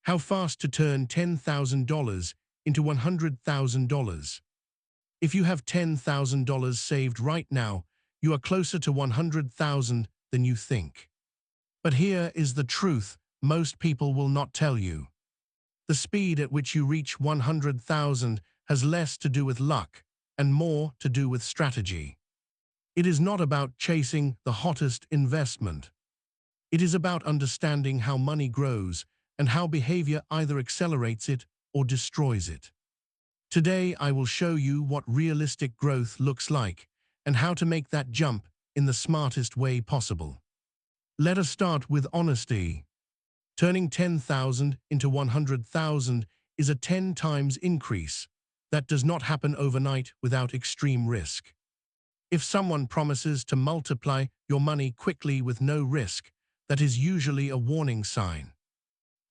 How fast to turn $10,000 into $100,000. If you have $10,000 saved right now, you are closer to 100,000 than you think. But here is the truth most people will not tell you. The speed at which you reach 100,000 has less to do with luck and more to do with strategy. It is not about chasing the hottest investment. It is about understanding how money grows and how behavior either accelerates it or destroys it. Today, I will show you what realistic growth looks like and how to make that jump in the smartest way possible. Let us start with honesty. Turning 10,000 into 100,000 is a 10 times increase. That does not happen overnight without extreme risk. If someone promises to multiply your money quickly with no risk, that is usually a warning sign.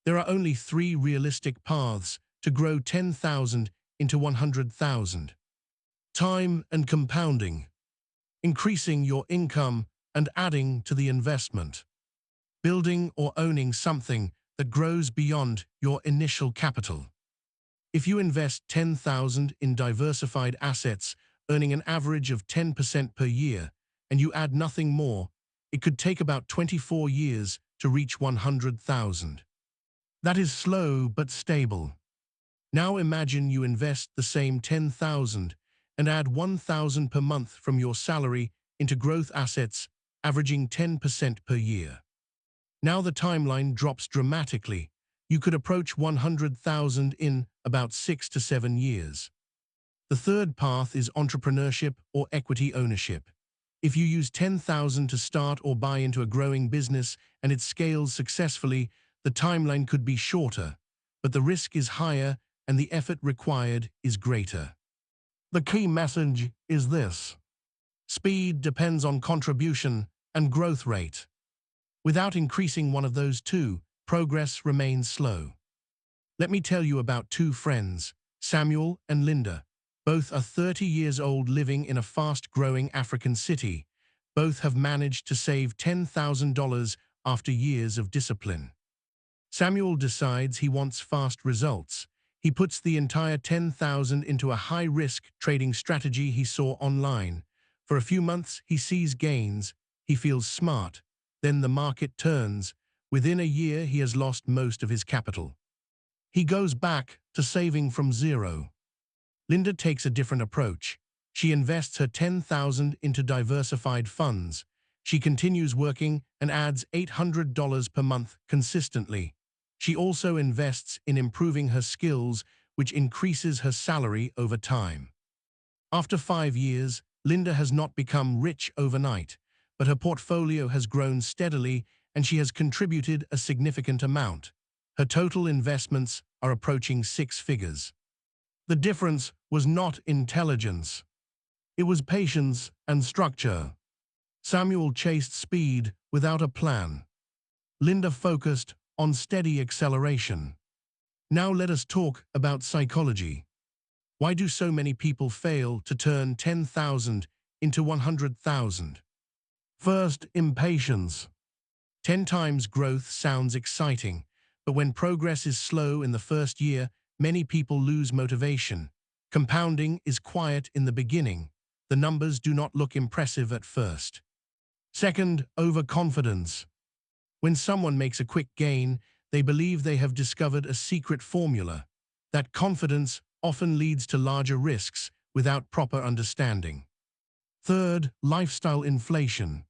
There are only 3 realistic paths to grow 10,000 into 100,000. Time and compounding. Increasing your income and adding to the investment. Building or owning something that grows beyond your initial capital. If you invest 10,000 in diversified assets, earning an average of 10% per year, and you add nothing more, it could take about 24 years to reach 100,000. That is slow but stable. Now imagine you invest the same 10,000 and add 1,000 per month from your salary into growth assets, averaging 10% per year. Now the timeline drops dramatically. You could approach 100,000 in about 6 to 7 years. The third path is entrepreneurship or equity ownership. If you use 10,000 to start or buy into a growing business and it scales successfully, the timeline could be shorter, but the risk is higher and the effort required is greater. The key message is this: speed depends on contribution and growth rate. Without increasing one of those two, progress remains slow. Let me tell you about 2 friends, Samuel and Linda. Both are 30 years old living in a fast-growing African city. Both have managed to save $10,000 after years of discipline. Samuel decides he wants fast results. He puts the entire 10,000 into a high-risk trading strategy he saw online. For a few months, he sees gains. He feels smart. Then the market turns. Within a year, he has lost most of his capital. He goes back to saving from zero. Linda takes a different approach. She invests her 10,000 into diversified funds. She continues working and adds $800 per month consistently. She also invests in improving her skills, which increases her salary over time. After 5 years, Linda has not become rich overnight, but her portfolio has grown steadily and she has contributed a significant amount. Her total investments are approaching 6 figures. The difference was not intelligence. It was patience and structure. Samuel chased speed without a plan. Linda focused on steady acceleration. Now let us talk about psychology. Why do so many people fail to turn 10,000 into 100,000? First, impatience. 10 times growth sounds exciting, but when progress is slow in the first year, many people lose motivation. Compounding is quiet in the beginning. The numbers do not look impressive at first. Second, overconfidence. When someone makes a quick gain, they believe they have discovered a secret formula. That confidence often leads to larger risks without proper understanding. Third, lifestyle inflation.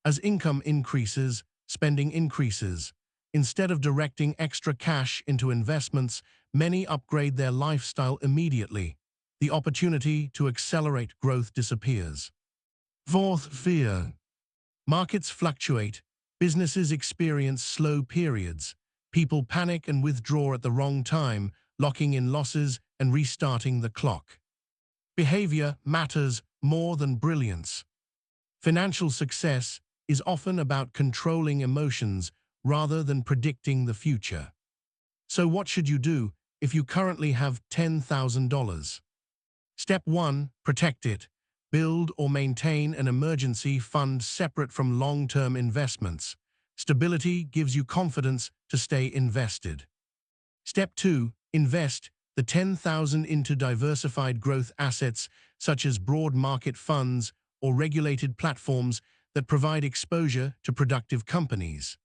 As income increases, spending increases. Instead of directing extra cash into investments, many upgrade their lifestyle immediately. The opportunity to accelerate growth disappears. Fourth, fear. Markets fluctuate. Businesses experience slow periods. People panic and withdraw at the wrong time, locking in losses and restarting the clock. Behavior matters more than brilliance. Financial success is often about controlling emotions rather than predicting the future. So what should you do if you currently have $10,000? Step 1. Protect it. Build or maintain an emergency fund separate from long-term investments. Stability gives you confidence to stay invested. Step 2. Invest the 10,000 into diversified growth assets such as broad market funds or regulated platforms that provide exposure to productive companies.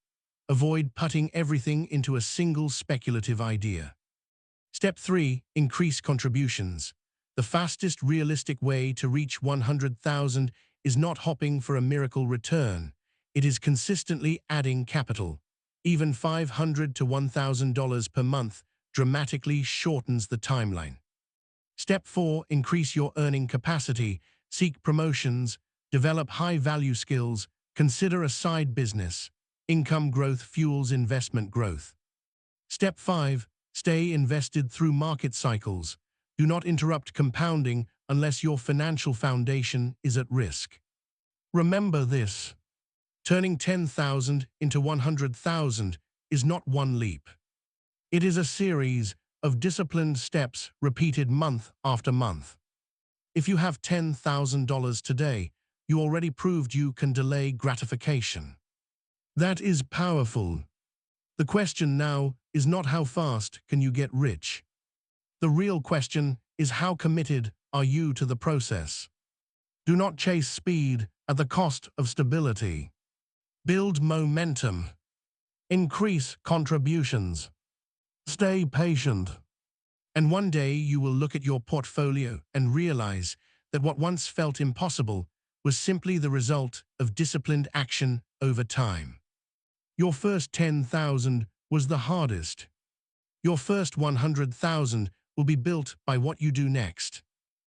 Avoid putting everything into a single speculative idea. Step 3. Increase contributions. The fastest realistic way to reach 100,000 is not hopping for a miracle return. It is consistently adding capital. Even $500 to $1,000 per month dramatically shortens the timeline. Step 4. Increase your earning capacity. Seek promotions, develop high-value skills, consider a side business. Income growth fuels investment growth. Step 5. Stay invested through market cycles. Do not interrupt compounding unless your financial foundation is at risk. Remember this: turning 10,000 into 100,000 is not one leap. It is a series of disciplined steps repeated month after month. If you have $10,000 today, you already proved you can delay gratification. That is powerful. The question now is not how fast can you get rich. The real question is how committed are you to the process. Do not chase speed at the cost of stability. Build momentum. Increase contributions. Stay patient. And one day you will look at your portfolio and realize that what once felt impossible was simply the result of disciplined action over time. Your first 10,000 was the hardest. Your first 100,000 will be built by what you do next.